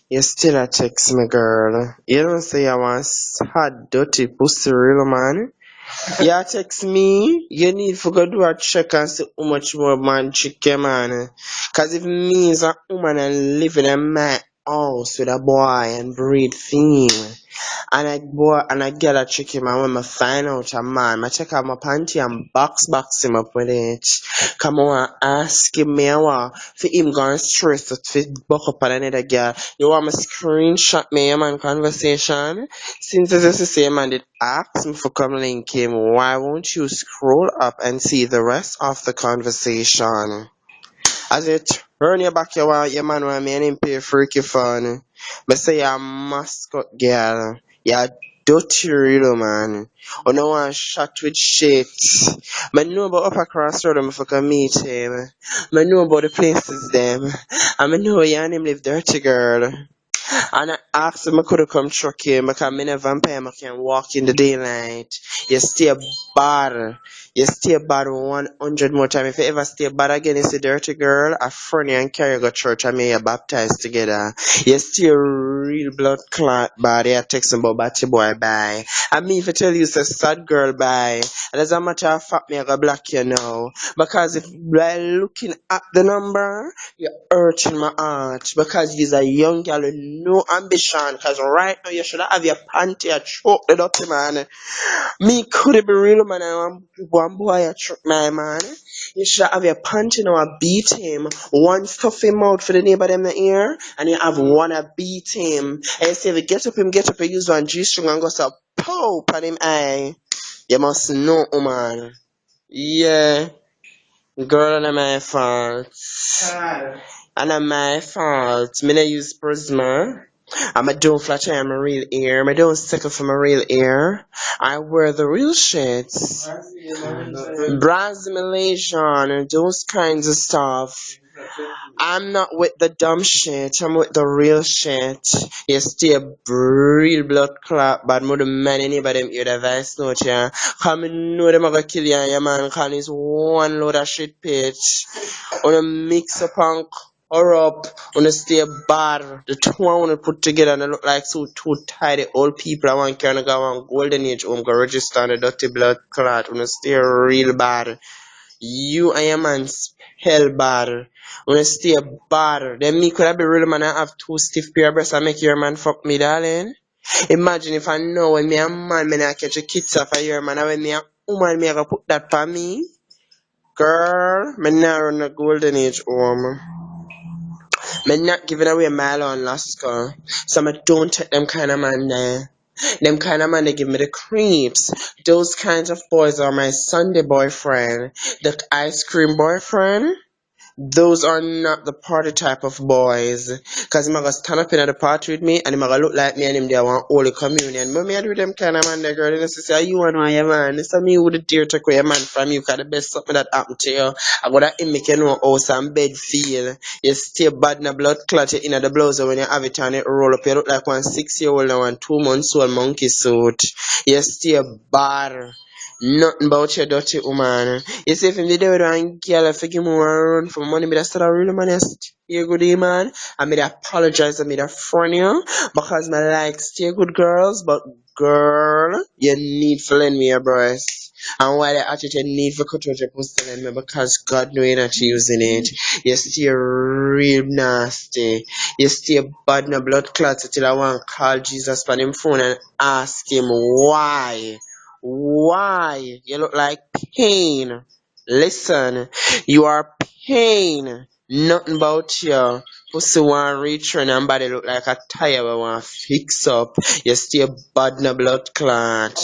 You still a text me, girl. You don't say I want hot, dirty pussy, real man. You text me. You need for go do a check and see how much more man chick your man. Cause if me is a woman and living in my house with a boy and breed female. And I get a trick him and when I find out a man, I check out my panty and box him up with it. Come on, ask him me I want for him going stress to fit buck up on another girl. You want me screenshot me a man conversation? Since this is the same man did ask me for come link him, why won't you scroll up and see the rest of the conversation? As you turn your back, you want your man want me and him pay freaky fun. But say you're a mascot girl. You're dirty real man. Or no one shot with shit. I know about upper cross road if I can meet him. I know about the places them. And I know you and him live dirty girl. And I asked him I could have come truck him because I'm in a vampire I can walk in the daylight. You stay bad. You stay bad 100 more time. If you ever stay bad again, it's a dirty girl, a friend and carry you go church and me you baptized together. You stay real blood clot bad. You text about batty boy bye. And me if I tell you it's a sad girl bye. And as a matter of fact, me I go block you now. Because if by looking at the number, you're hurting my heart because you're a young girl with no ambition. Because right now you should have your panty a choke the dirty man. Me could be real man and one boy a choke my man. You should have your panty now a beat him. One stuff him out for the neighbor them in the ear. And you have one a beat him. And you say if you get up, you use one G-string and go so poke on him eye. You must know, man. Yeah. Girl, and my fault. And my fault. Me not use Prisma. I don't flat tire my real ear. I don't stickle for my real ear. I wear the real shits. Braz Malaysian and those kinds of stuff. I'm not with the dumb shit. I'm with the real shit. You stay a real blood clot, but more than man anybody them hear the voice note, yeah. Come and know them gonna kill you and your man call is one load of shit pitch. Wanna mix up and or up, wanna stay bad. The two I wanna put together and they look like so two tidy old people. I want to go on golden age home, go register on the dirty blood clot, wanna stay real bad. You and your man spell bad. Wanna stay bad. Then me could have be real man and have two stiff pair of breasts and make your man fuck me, darling. Imagine if I know when me a man, me not catch a kids off of your man, and when me a woman, me I go put that for me. Girl, me not run a golden age home. Me not giving away my lawn last call. So me don't take them kind of man there. Them kind of man they give me the creeps. Those kinds of boys are my Sunday boyfriend. The ice cream boyfriend. Those are not the party type of boys. Cause him a gonna stand up in the party with me and him a gonna look like me and him there want holy communion. But me I do them kind of man there girl. And I say, you and why your man? It's a me who the dear take away your man from you. Cause the best something that happened to you. I gotta him make you know house and bed feel. You stay bad in a blood clot in the blouse when you have it and it roll up. You look like 1 6-year-old and 1 2-month old monkey suit. You stay bad. Nothing about your dirty woman. You see if in video with one girl I forgive me one run for money, me that start a real honest. You good day, man. I made apologize, I made a front you because my like stay good girls, but girl, you need to lend me your breast. And why the attitude need for cut out your pussy lend me because God know you're not using it. You stay real nasty. You stay bad in a blood clot till I want to call Jesus on him phone and ask him why. Why? You look like pain. Listen, you are pain. Nothing about you. Pussy want return and body look like a tire we want fix up. You stay bad in a blood clot.